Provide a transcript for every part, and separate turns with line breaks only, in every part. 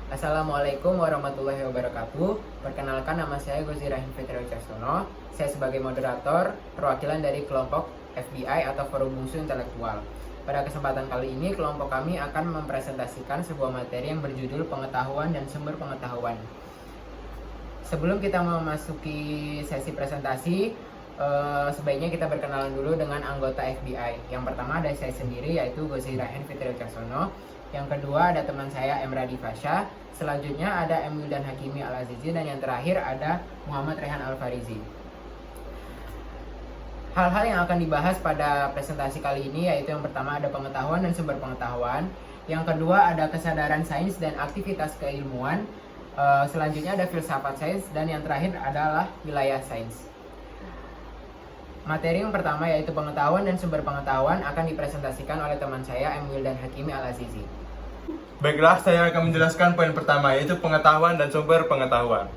Assalamualaikum warahmatullahi wabarakatuh. Perkenalkan, nama saya Gozi Rahim Fitri Caksono. Saya sebagai moderator perwakilan dari kelompok FBI atau Forum Musuh Intelektual. Pada kesempatan kali ini, kelompok kami akan mempresentasikan sebuah materi yang berjudul pengetahuan dan sumber pengetahuan. Sebelum kita memasuki sesi presentasi, sebaiknya kita berkenalan dulu dengan anggota FBI. Yang pertama ada saya sendiri, yaitu Gozi Rahim Fitri Caksono. Yang kedua ada teman saya Emradi Fasha. Selanjutnya ada M. Wildan Hakimi Al-Azizi. Dan yang terakhir ada Muhammad Rehan Al-Farizi. Hal-hal yang akan dibahas pada presentasi kali ini yaitu yang pertama ada pengetahuan dan sumber pengetahuan. Yang kedua ada kesadaran sains dan aktivitas keilmuan. Selanjutnya ada filsafat sains. Dan yang terakhir adalah wilayah sains. Materi yang pertama yaitu pengetahuan dan sumber pengetahuan akan dipresentasikan oleh teman saya M. Wildan Hakimi Al-Azizi.
Baiklah, saya akan menjelaskan poin pertama yaitu pengetahuan dan sumber pengetahuan.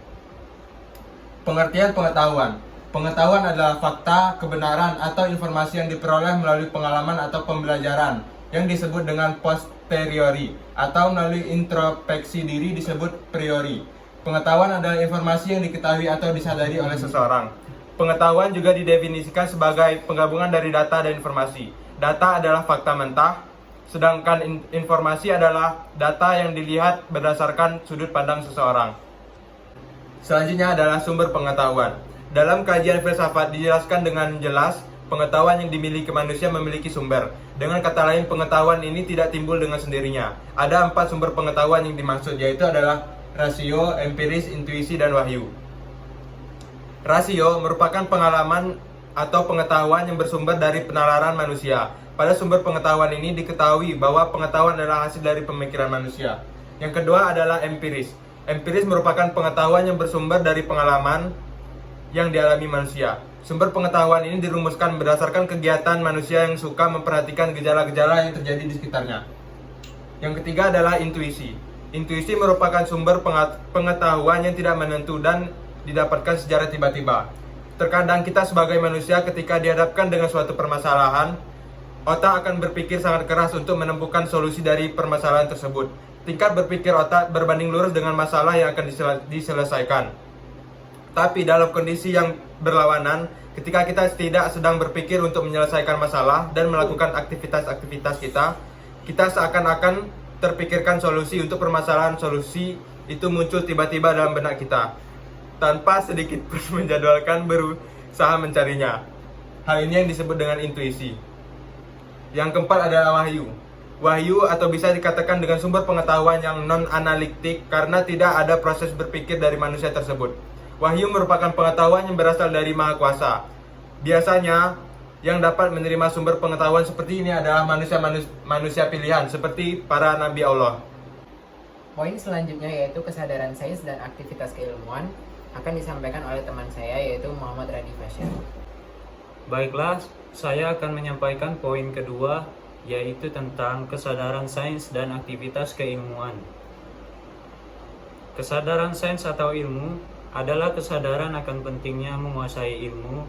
Pengertian pengetahuan. Pengetahuan adalah fakta, kebenaran, atau informasi yang diperoleh melalui pengalaman atau pembelajaran yang disebut dengan posteriori atau melalui introspeksi diri disebut priori. Pengetahuan adalah informasi yang diketahui atau disadari oleh seseorang. Pengetahuan juga didefinisikan sebagai penggabungan dari data dan informasi. Data adalah fakta mentah, sedangkan informasi adalah data yang dilihat berdasarkan sudut pandang seseorang. Selanjutnya adalah sumber pengetahuan. Dalam kajian filsafat dijelaskan dengan jelas, pengetahuan yang dimiliki manusia memiliki sumber. Dengan kata lain, pengetahuan ini tidak timbul dengan sendirinya. Ada 4 sumber pengetahuan yang dimaksud, yaitu adalah rasio, empiris, intuisi, dan wahyu. Rasio merupakan pengalaman atau pengetahuan yang bersumber dari penalaran manusia. Pada sumber pengetahuan ini diketahui bahwa pengetahuan adalah hasil dari pemikiran manusia. Yang kedua adalah empiris. Empiris merupakan pengetahuan yang bersumber dari pengalaman yang dialami manusia. Sumber pengetahuan ini dirumuskan berdasarkan kegiatan manusia yang suka memperhatikan gejala-gejala yang terjadi di sekitarnya. Yang ketiga adalah intuisi. Intuisi merupakan sumber pengetahuan yang tidak menentu dan didapatkan secara tiba-tiba. Terkadang kita sebagai manusia ketika dihadapkan dengan suatu permasalahan, otak akan berpikir sangat keras untuk menemukan solusi dari permasalahan tersebut. Tingkat berpikir otak berbanding lurus dengan masalah yang akan diselesaikan. Tapi dalam kondisi yang berlawanan, ketika kita tidak sedang berpikir untuk menyelesaikan masalah dan melakukan aktivitas-aktivitas kita seakan-akan terpikirkan solusi untuk permasalahan. Solusi itu muncul tiba-tiba dalam benak kita tanpa sedikit pun menjadwalkan berusaha mencarinya. Hal ini yang disebut dengan intuisi. Yang keempat adalah wahyu. Wahyu atau bisa dikatakan dengan sumber pengetahuan yang non-analitik karena tidak ada proses berpikir dari manusia tersebut. Wahyu merupakan pengetahuan yang berasal dari Maha Kuasa. Biasanya yang dapat menerima sumber pengetahuan seperti ini adalah manusia pilihan seperti para nabi Allah.
Poin selanjutnya yaitu kesadaran sains dan aktivitas keilmuan akan disampaikan oleh teman saya yaitu Muhammad Rehan Fasha.
Baiklah, saya akan menyampaikan poin kedua yaitu tentang kesadaran sains dan aktivitas keilmuan. Kesadaran sains atau ilmu adalah kesadaran akan pentingnya menguasai ilmu,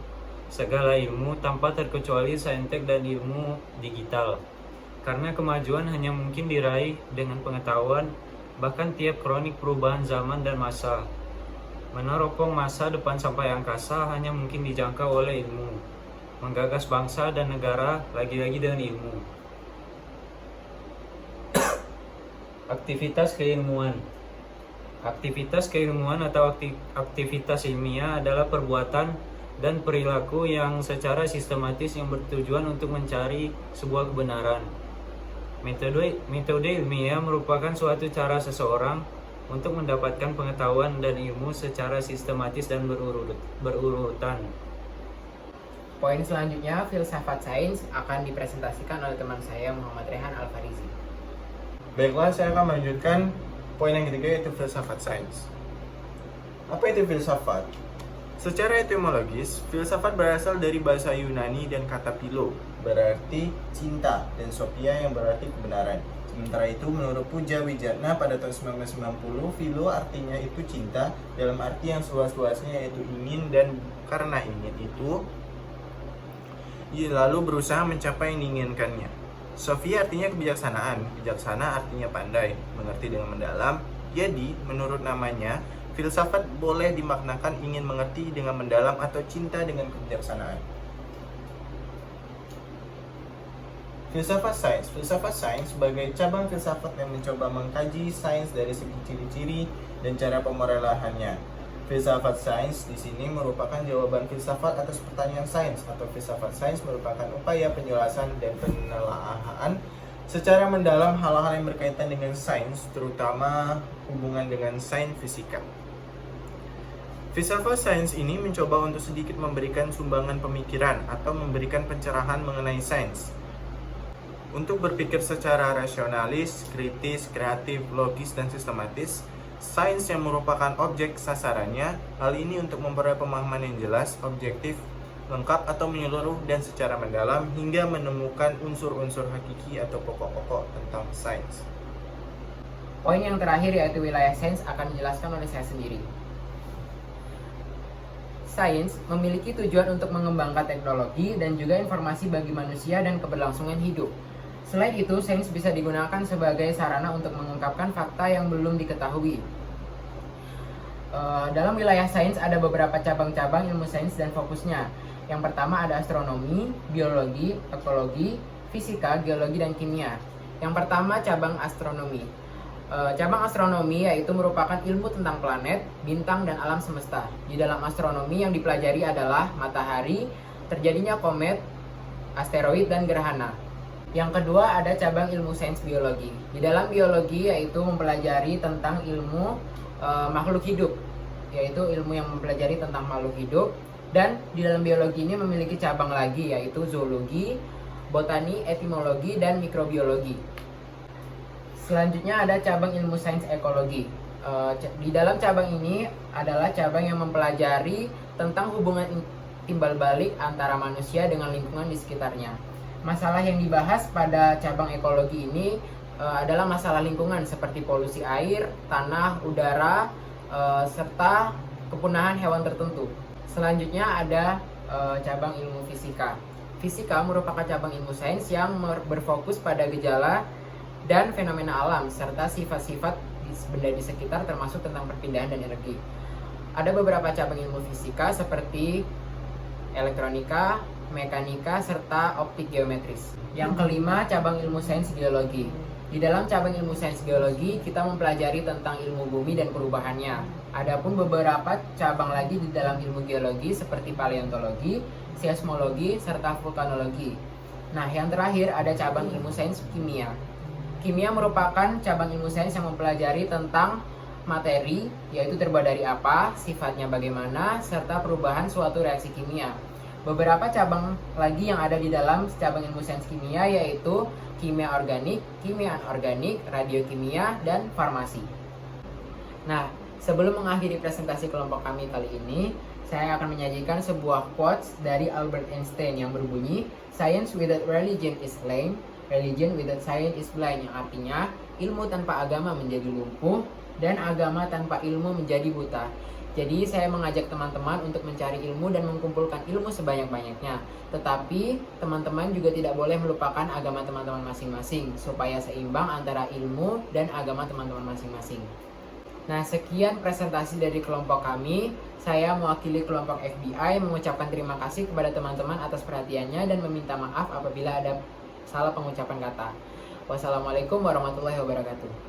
segala ilmu tanpa terkecuali saintek dan ilmu digital. Karena kemajuan hanya mungkin diraih dengan pengetahuan, bahkan tiap kronik perubahan zaman dan masa. Meneropong masa depan sampai angkasa hanya mungkin dijangkau oleh ilmu. Menggagas bangsa dan negara lagi-lagi dengan ilmu. Aktivitas keilmuan. Aktivitas keilmuan atau aktivitas ilmiah adalah perbuatan dan perilaku yang secara sistematis yang bertujuan untuk mencari sebuah kebenaran. Metode ilmiah merupakan suatu cara seseorang untuk mendapatkan pengetahuan dan ilmu secara sistematis dan berurutan.
Poin selanjutnya, filsafat sains akan dipresentasikan oleh teman saya Muhammad Rehan Al-Farizi.
Baiklah, saya akan melanjutkan poin yang ketiga yaitu filsafat sains. Apa itu filsafat? Secara etimologis, filsafat berasal dari bahasa Yunani dan kata philo, berarti cinta, dan sophia yang berarti kebenaran. Sementara itu, menurut Puja Wijatna pada tahun 1990, philo artinya itu cinta dalam arti yang seluas-luasnya yaitu ingin, dan karena ingin itu, lalu berusaha mencapai yang diinginkannya. Sophia artinya kebijaksanaan, bijaksana artinya pandai, mengerti dengan mendalam, Jadi, menurut namanya, filsafat boleh dimaknakan ingin mengerti dengan mendalam atau cinta dengan kebijaksanaan. Filsafat sains sebagai cabang filsafat yang mencoba mengkaji sains dari segi ciri-ciri dan cara pemeralannya. Filsafat sains di sini merupakan jawaban filsafat atas pertanyaan sains, atau filsafat sains merupakan upaya penjelasan dan penelaahan secara mendalam hal-hal yang berkaitan dengan sains, terutama hubungan dengan sains fisika. Filsafat sains ini mencoba untuk sedikit memberikan sumbangan pemikiran atau memberikan pencerahan mengenai sains. Untuk berpikir secara rasionalis, kritis, kreatif, logis, dan sistematis, sains yang merupakan objek sasarannya, hal ini untuk memperoleh pemahaman yang jelas, objektif, lengkap atau menyeluruh dan secara mendalam hingga menemukan unsur-unsur hakiki atau pokok-pokok tentang sains.
Poin yang terakhir yaitu wilayah sains akan dijelaskan oleh saya sendiri. Sains memiliki tujuan untuk mengembangkan teknologi dan juga informasi bagi manusia dan keberlangsungan hidup. Selain itu, sains bisa digunakan sebagai sarana untuk mengungkapkan fakta yang belum diketahui. Dalam wilayah sains ada beberapa cabang-cabang ilmu sains dan fokusnya. Yang pertama ada astronomi, biologi, ekologi, fisika, geologi, dan kimia. Yang pertama cabang astronomi. Cabang astronomi yaitu merupakan ilmu tentang planet, bintang, dan alam semesta. Di dalam astronomi yang dipelajari adalah matahari, terjadinya komet, asteroid, dan gerhana. Yang kedua ada cabang ilmu sains biologi. Di dalam biologi yaitu mempelajari tentang ilmu makhluk hidup, yaitu ilmu yang mempelajari tentang makhluk hidup. Dan di dalam biologi ini memiliki cabang lagi yaitu zoologi, botani, etimologi, dan mikrobiologi. Selanjutnya ada cabang ilmu sains ekologi. Di dalam cabang ini adalah cabang yang mempelajari tentang hubungan timbal balik antara manusia dengan lingkungan di sekitarnya. Masalah yang dibahas pada cabang ekologi ini adalah masalah lingkungan seperti polusi air, tanah, udara, serta kepunahan hewan tertentu. Selanjutnya ada cabang ilmu fisika. Fisika merupakan cabang ilmu sains yang berfokus pada gejala dan fenomena alam serta sifat-sifat benda di sekitar termasuk tentang perpindahan dan energi. Ada beberapa cabang ilmu fisika seperti elektronika, mekanika, serta optik geometris. Yang kelima, cabang ilmu sains geologi. Di dalam cabang ilmu sains geologi, kita mempelajari tentang ilmu bumi dan perubahannya. Adapun beberapa cabang lagi di dalam ilmu geologi seperti paleontologi, seismologi, serta vulkanologi. Nah, yang terakhir ada cabang ilmu sains kimia. Kimia merupakan cabang ilmu sains yang mempelajari tentang materi, yaitu terbuat dari apa, sifatnya bagaimana, serta perubahan suatu reaksi kimia. Beberapa cabang lagi yang ada di dalam cabang ilmu sains kimia yaitu kimia organik, kimia anorganik, radiokimia, dan farmasi. Nah, sebelum mengakhiri presentasi kelompok kami kali ini, saya akan menyajikan sebuah quotes dari Albert Einstein yang berbunyi, "Science without religion is lame, religion without science is blind," yang artinya ilmu tanpa agama menjadi lumpuh dan agama tanpa ilmu menjadi buta. Jadi saya mengajak teman-teman untuk mencari ilmu dan mengumpulkan ilmu sebanyak-banyaknya. Tetapi teman-teman juga tidak boleh melupakan agama teman-teman masing-masing supaya seimbang antara ilmu dan agama teman-teman masing-masing. Nah, sekian presentasi dari kelompok kami. Saya mewakili kelompok FBI mengucapkan terima kasih kepada teman-teman atas perhatiannya dan meminta maaf apabila ada salah pengucapan kata. Wassalamualaikum warahmatullahi wabarakatuh.